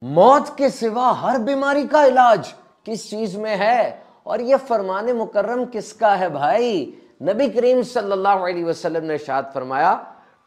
मौत के सिवा हर बीमारी का इलाज किस चीज में है? और ये फरमाने मुकर्रम किसका है भाई? नबी करीम सल्लल्लाहु अलैहि वसल्लम ने इरशाद फरमाया,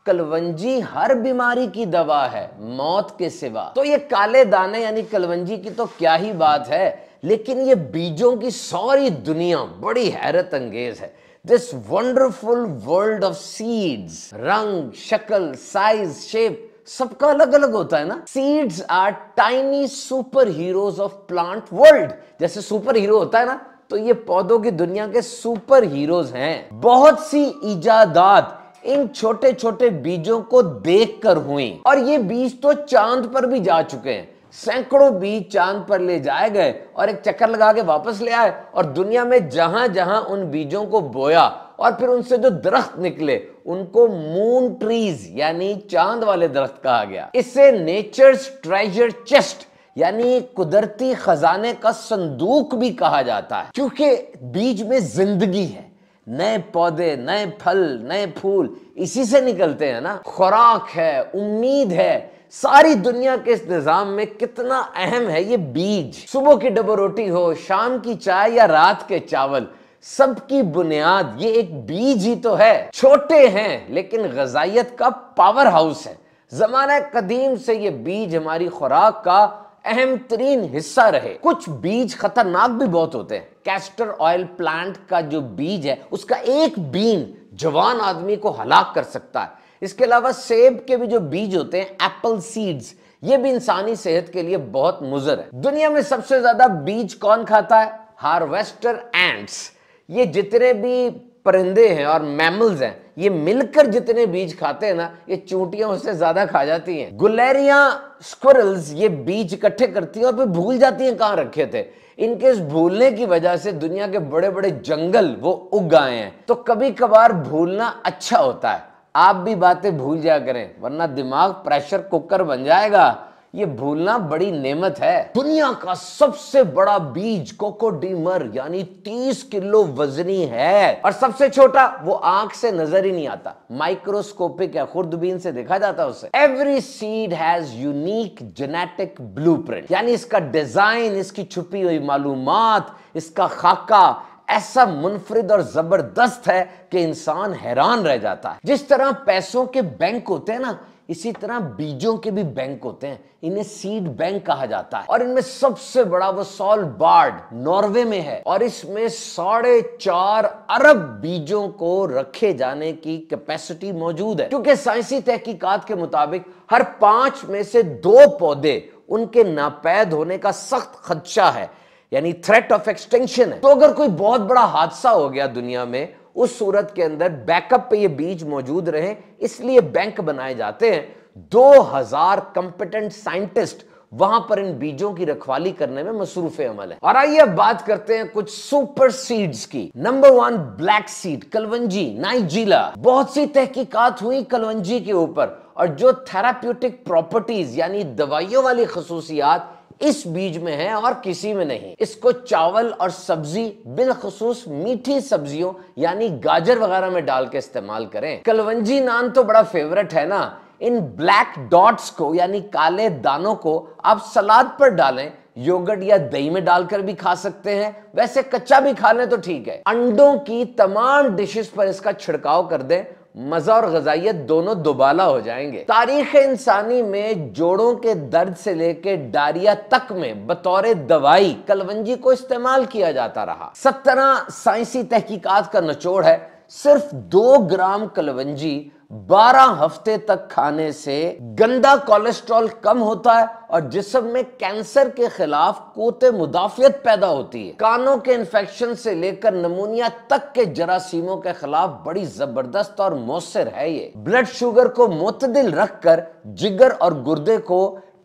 कलवंजी हर बीमारी की दवा है मौत के सिवा। तो ये काले दाने यानी कलवंजी की तो क्या ही बात है, लेकिन ये बीजों की सारी दुनिया बड़ी हैरत अंगेज है। This wonderful world of seeds, रंग, शक्ल, साइज, शेप सबका अलग अलग होता है ना। Seeds are tiny super heroes of plant world. जैसे सुपर हीरो होता है ना, तो ये पौधों की दुनिया के सुपर हीरोज हैं। बहुत सी इजादात इन छोटे छोटे बीजों को देखकर हुई, और ये बीज तो चांद पर भी जा चुके हैं। सैकड़ों बीज चांद पर ले जाए गए और एक चक्कर लगा के वापस ले आए, और दुनिया में जहां जहां उन बीजों को बोया और फिर उनसे जो दरख्त निकले उनको मून ट्रीज यानी चांद वाले दरख्त कहा गया। इसे नेचर्स ट्रेजर चेस्ट यानी कुदरती खजाने का संदूक भी कहा जाता है, क्योंकि बीज में जिंदगी है। नए पौधे, नए फल, नए फूल इसी से निकलते हैं ना। खुराक है, उम्मीद है। सारी दुनिया के इस निजाम में कितना अहम है ये बीज। सुबह की डबल रोटी हो, शाम की चाय या रात के चावल, सबकी बुनियाद ये एक बीज ही तो है। छोटे हैं लेकिन ग़िज़ाइयत का पावर हाउस है। ज़माना कदीम से ये बीज हमारी खुराक का अहम तरीन हिस्सा रहे। कुछ बीज खतरनाक भी बहुत होते हैं। कैस्टर ऑयल प्लांट का जो बीज है, उसका एक बीन जवान आदमी को हलाक कर सकता है। इसके अलावा सेब के भी जो बीज होते हैं, एप्पल सीड्स, ये भी इंसानी सेहत के लिए बहुत मुज़र है। दुनिया में सबसे ज्यादा बीज कौन खाता है? Harvester ants. ये जितने भी परिंदे हैं और मैमल्स हैं, ये मिलकर जितने बीज खाते हैं ना, ये चूंटियां उससे ज्यादा खा जाती हैं। गुलेरिया स्क्विरल्स ये बीज इकट्ठे करती हैं और फिर भूल जाती हैं कहां रखे थे। इनके इस भूलने की वजह से दुनिया के बड़े बड़े जंगल वो उग आए हैं। तो कभी कभार भूलना अच्छा होता है। आप भी बातें भूल जाया करें, वरना दिमाग प्रेशर कुकर बन जाएगा। ये भूलना बड़ी नेमत है। दुनिया का सबसे बड़ा बीज कोकोडीमर यानी 30 किलो वजनी है, और सबसे छोटा वो आंख से नजर ही नहीं आता, माइक्रोस्कोपिक है, खुर्दबीन से देखा जाता है उसे। Every seed has unique genetic blueprint, यानी इसका डिजाइन, इसकी छुपी हुई मालूमात, इसका खाका ऐसा मुनफरिद और जबरदस्त है कि इंसान हैरान रह जाता है। जिस तरह पैसों के बैंक होते हैं ना, इसी तरह बीजों के भी बैंक होते हैं। इन्हें सीड बैंक कहा जाता है, और इनमें सबसे बड़ा वो सॉलबार्ड नॉर्वे में है, और इसमें 4.5 अरब बीजों को रखे जाने की कैपेसिटी मौजूद है। क्योंकि साइंसी तहकीकात के मुताबिक हर 5 में से 2 पौधे उनके नापैद होने का सख्त खदशा है, यानी थ्रेट ऑफ एक्सटेंशन है। तो अगर कोई बहुत बड़ा हादसा हो गया दुनिया में, उस सूरत के अंदर बैकअप पे ये बीज मौजूद रहे, इसलिए बैंक बनाए जाते हैं। 2000 कंपिटेंट साइंटिस्ट वहां पर इन बीजों की रखवाली करने में मसरूफ अमल है। और आइए अब बात करते हैं कुछ सुपर सीड्स की। नंबर 1 ब्लैक सीड, कलवंजी, नाइजीला। बहुत सी तहकीकात हुई कलवंजी के ऊपर, और जो थेराप्यूटिक प्रॉपर्टीज यानी दवाइयों वाली खसूसियात इस बीज में है और किसी में नहीं। इसको चावल और सब्जी, बिलखसूस मीठी सब्जियों यानी गाजर वगैरह में डाल के इस्तेमाल करें। कलवंजी नान तो बड़ा फेवरेट है ना। इन ब्लैक डॉट्स को यानी काले दानों को आप सलाद पर डालें, योगर्ट या दही में डालकर भी खा सकते हैं। वैसे कच्चा भी खा लें तो ठीक है। अंडों की तमाम डिशेस पर इसका छिड़काव कर दें, मजा और ग़िज़ाइयत दोनों दुबाला हो जाएंगे। तारीख इंसानी में जोड़ों के दर्द से लेकर डायरिया तक में बतौर दवाई कलवंजी को इस्तेमाल किया जाता रहा। 17 साइंसी तहकीकात का निचोड़ है, सिर्फ 2 ग्राम कलवंजी 12 हफ्ते तक खाने से गंदा कोलेस्ट्रॉल कम होता है, और जिस्म में कैंसर के खिलाफ क़ुव्वत मुदाफ़ियत पैदा होती है। कानों के इन्फेक्शन से लेकर नमूनिया तक के जरासीमों के खिलाफ बड़ी जबरदस्त और मौसर है ये। ब्लड शुगर को मुतदिल रखकर जिगर और गुर्दे को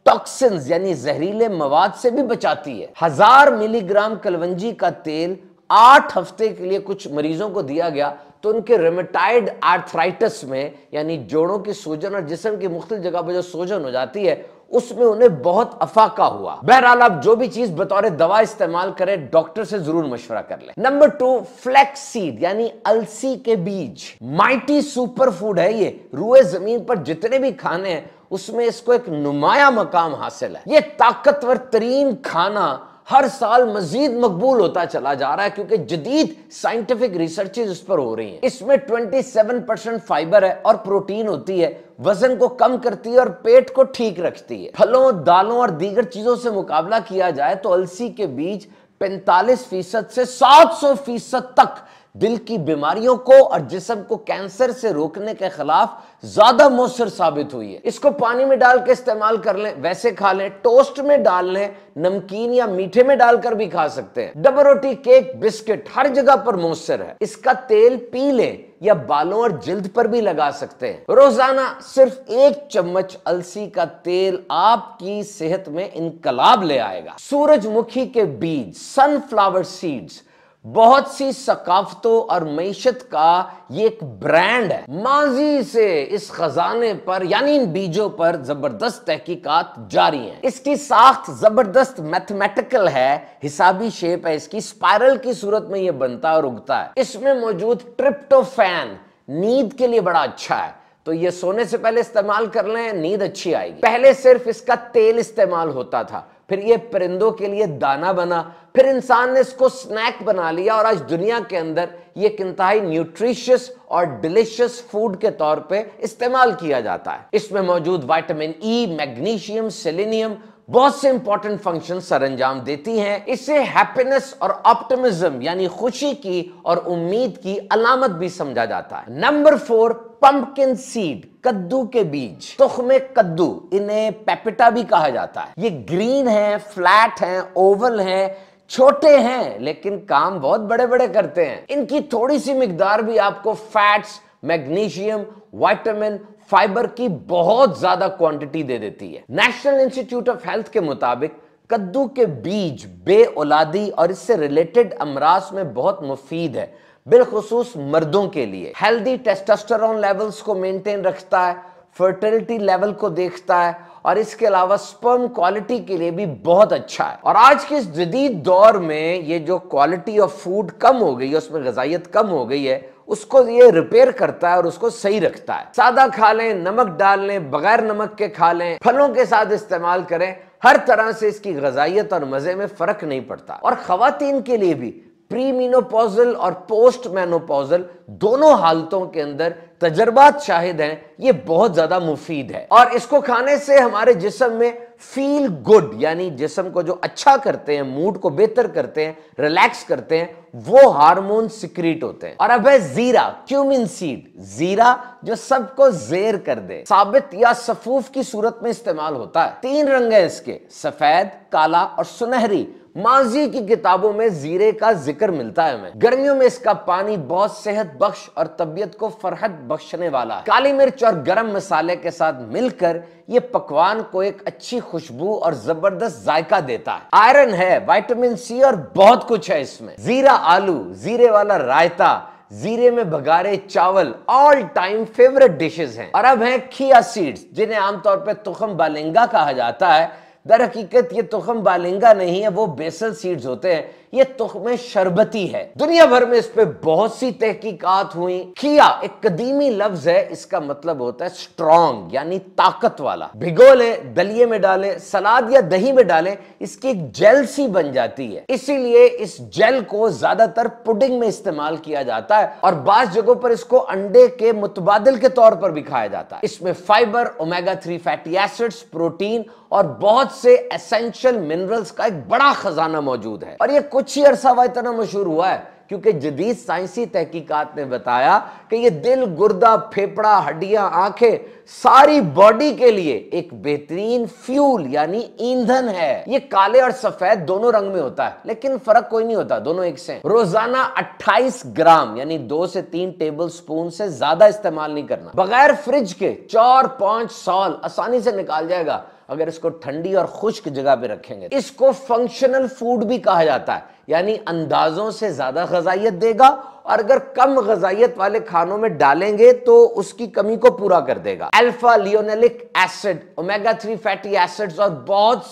टॉक्सिन्स यानी जहरीले मवाद से भी बचाती है। 1000 मिलीग्राम कलवंजी का तेल 8 हफ्ते के लिए कुछ मरीजों को दिया गया, तो उनके रेमेटाइड आर्थराइटिस में यानी जोड़ों की सूजन और जिस्म की मुख्तलिफ जगह पर जो सूजन हो जाती है, उसमें उन्हें बहुत अफाका हुआ। बहरहाल आप जो भी चीज बतौर दवा इस्तेमाल करें, डॉक्टर से जरूर मशवरा कर लें। नंबर 2 फ्लैक्स सीड यानी अलसी के बीज। माइटी सुपर फूड है ये। रूए जमीन पर जितने भी खाने हैं उसमें इसको एक नुमाया मकाम हासिल है। ये ताकतवर तरीन खाना हर साल मजीद मकबूल होता चला जा रहा है क्योंकि जदीद साइंटिफिक रिसर्चेज इस पर हो रही हैं। इसमें 27% फाइबर है और प्रोटीन होती है, वजन को कम करती है और पेट को ठीक रखती है। फलों, दालों और दीगर चीजों से मुकाबला किया जाए तो अलसी के बीज 45% से 700% तक दिल की बीमारियों को और जिस्म को कैंसर से रोकने के खिलाफ ज्यादा मौसर साबित हुई है। इसको पानी में डाल के इस्तेमाल कर लें, वैसे खा लें, टोस्ट में डाल लें, नमकीन या मीठे में डालकर भी खा सकते हैं। डबल रोटी, केक, बिस्किट हर जगह पर मौसर है। इसका तेल पी लें या बालों और जिल्द पर भी लगा सकते हैं। रोजाना सिर्फ 1 चम्मच अलसी का तेल आपकी सेहत में इनकलाब ले आएगा। सूरजमुखी के बीज, सनफ्लावर सीड्स, बहुत सी सकाफतों और मईशत का ये एक ब्रांड है। माजी से इस खजाने पर यानी इन बीजों पर जबरदस्त तहकीकात जारी हैं। इसकी साख्त जबरदस्त मैथमेटिकल है, हिसाबी शेप है इसकी, स्पाइरल की सूरत में ये बनता और उगता है। इसमें मौजूद ट्रिप्टोफैन नींद के लिए बड़ा अच्छा है, तो ये सोने से पहले इस्तेमाल कर लें, नींद अच्छी आएगी। पहले सिर्फ इसका तेल इस्तेमाल होता था, फिर ये परिंदों के लिए दाना बना, फिर इंसान ने इसको स्नैक बना लिया और आज दुनिया के अंदर ये एक इंतहाई न्यूट्रिशियस और डिलिशियस फूड के तौर पे इस्तेमाल किया जाता है। इसमें मौजूद विटामिन ई, मैग्नीशियम, सेलेनियम बहुत से इंपॉर्टेंट फंक्शन सरअंजाम देती हैं। इसे हैप्पीनेस और ऑप्टिमिज्म यानी खुशी की और उम्मीद की अलामत भी समझा जाता है। नंबर 4, पंपकिन सीड, कद्दू के बीज, तुख्मे कद्दू, इन्हें पेपिटा भी कहा जाता है। ये ग्रीन है, फ्लैट है, ओवल है, छोटे हैं लेकिन काम बहुत बड़े बड़े करते हैं। इनकी थोड़ी सी मिकदार भी आपको फैट्स, मैग्नीशियम, विटामिन, फाइबर की बहुत ज्यादा क्वांटिटी दे देती है। नेशनल इंस्टीट्यूट ऑफ हेल्थ के मुताबिक कद्दू के बीज बेऔलादी और इससे रिलेटेड अमराज में बहुत मुफीद है, बिलखुसूस मर्दों के लिए। हेल्दी टेस्टोस्टेरोन लेवल्स को मेंटेन रखता है, फर्टिलिटी लेवल को देखता है और इसके अलावा स्पर्म क्वालिटी के लिए भी बहुत अच्छा है। और आज के इस जदीद दौर में ये जो क्वालिटी ऑफ फूड कम हो गई है, उसमें ग़िज़ाइयत कम हो गई है, उसको ये रिपेयर करता है और उसको सही रखता है। सादा खा लें, नमक डाल लें, बगैर नमक के खा लें, फलों के साथ इस्तेमाल करें, हर तरह से इसकी ग़िज़ाइयत और मज़े में फ़र्क नहीं पड़ता। और ख़वातीन के लिए भी प्री मेनोपॉजल और पोस्ट मेनोपॉजल दोनों हालतों के अंदर तजर्बात शाहिद हैं, ये बहुत ज्यादा मुफीद है। और इसको खाने से हमारे जिस्म में फील गुड यानी जिस्म को जो अच्छा करते हैं, मूड को बेहतर करते हैं, रिलैक्स करते हैं, वो हार्मोन सिक्रीट होते हैं। और अब है जीरा, क्यूमिन सीड, जीरा जो सबको जेर कर दे, साबित या सफूफ की सूरत में इस्तेमाल होता है। 3 रंग है इसके, सफेद, काला और सुनहरी। माजी की किताबों में जीरे का जिक्र मिलता है हमें। गर्मियों में इसका पानी बहुत सेहत बख्श और तबीयत को फरहत बख्शने वाला है। काली मिर्च और गरम मसाले के साथ मिलकर ये पकवान को एक अच्छी खुशबू और जबरदस्त जायका देता है। आयरन है, विटामिन सी और बहुत कुछ है इसमें। जीरा आलू, जीरे वाला रायता, जीरे में बघारे चावल ऑल टाइम फेवरेट डिशेस हैं। और अब हैं खिया सीड्स, जिन्हें आमतौर पर तुखम बालिंगा कहा जाता है। दर हकीकत ये तुखम बालिंगा नहीं है, वो बेसल सीड्स होते हैं। ये तुख्मे शरबती है। दुनिया भर में इस पे बहुत सी तहकीकात हुई। खिया एक कदीमी लफ्ज है, इसका मतलब होता है स्ट्रॉन्ग यानी ताकत वाला। भिगो ले, दलिए में डाले, सलाद या दही में डाले, इसकी एक जेल सी बन जाती है। इसीलिए इस जेल को ज्यादातर पुडिंग में इस्तेमाल किया जाता है और बाज़ जगहों पर इसको अंडे के मुतबादिल के तौर पर भी खाया जाता है। इसमें fibre, omega 3 fatty acids, protein और बहुत से एसेंशियल मिनरल्स का एक बड़ा खजाना मौजूद है। और ये कुछ ही अरसा हुआ इतना मशहूर हुआ है क्योंकि जदीद साइंसी तहकीकात ने बताया कि ये दिल, गुर्दा, फेफड़ा, हड्डियां, आंखें, सारी बॉडी के लिए एक बेहतरीन फ्यूल यानी ईंधन है। ये काले और सफेद दोनों रंग में होता है, लेकिन फर्क कोई नहीं होता, दोनों एक से हैं। रोजाना 28 ग्राम यानी 2 से 3 टेबल स्पून से ज्यादा इस्तेमाल नहीं करना। बगैर फ्रिज के 4-5 साल आसानी से निकाल जाएगा अगर इसको ठंडी और खुश्क जगह पे रखेंगे। इसको फंक्शनल फूड भी कहा जाता है, यानी अंदाजों से ज्यादा ग़िज़ाइयत देगा और अगर कम ग़िज़ाइयत वाले खानों में डालेंगे तो उसकी कमी को पूरा कर देगा। Alpha linoleic acid, omega 3 fatty acids और बहुत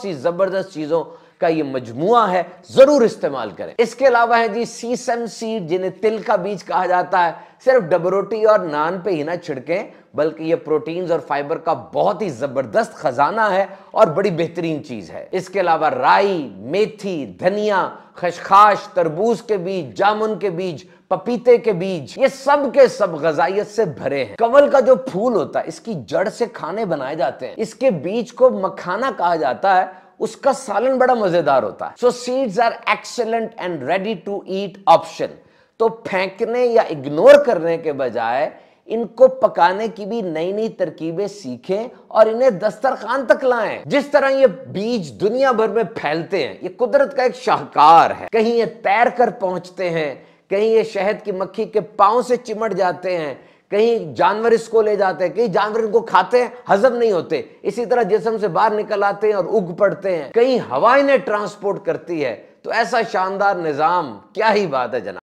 सी जबरदस्त चीजों का ये मजमुआ है, जरूर इस्तेमाल करें। इसके अलावा है जी सीसम सीड, जिन्हें तिल का बीज कहा जाता है। सिर्फ डबरोटी और नान पे ही ना छिड़कें, बल्कि ये प्रोटीन्स और फाइबर का बहुत ही जबरदस्त खजाना है और बड़ी बेहतरीन चीज है। इसके अलावा राई, मेथी, धनिया, खसखस, तरबूज के बीज, जामुन के बीज, पपीते के बीज, ये सब के सब ग़िज़ाइयत से भरे हैं। कंवल का जो फूल होता है, इसकी जड़ से खाने बनाए जाते हैं। इसके बीज को मखाना कहा जाता है। उसका सालन बड़ा मजेदार होता है। So seeds are excellent and ready to eat option. तो फेंकने या इग्नोर करने के बजाय इनको पकाने की भी नई नई तरकीबें सीखें और इन्हें दस्तरखान तक लाएं। जिस तरह ये बीज दुनिया भर में फैलते हैं, ये कुदरत का एक शाहकार है। कहीं ये तैर कर पहुंचते हैं, कहीं ये शहद की मक्खी के पांव से चिमट जाते हैं, कहीं जानवर इसको ले जाते हैं, कहीं जानवर इनको खाते हैं, हजम नहीं होते, इसी तरह जिस्म से बाहर निकल आते हैं और उग पड़ते हैं, कहीं हवा इन्हें ट्रांसपोर्ट करती है। तो ऐसा शानदार निजाम, क्या ही बात है जनाब।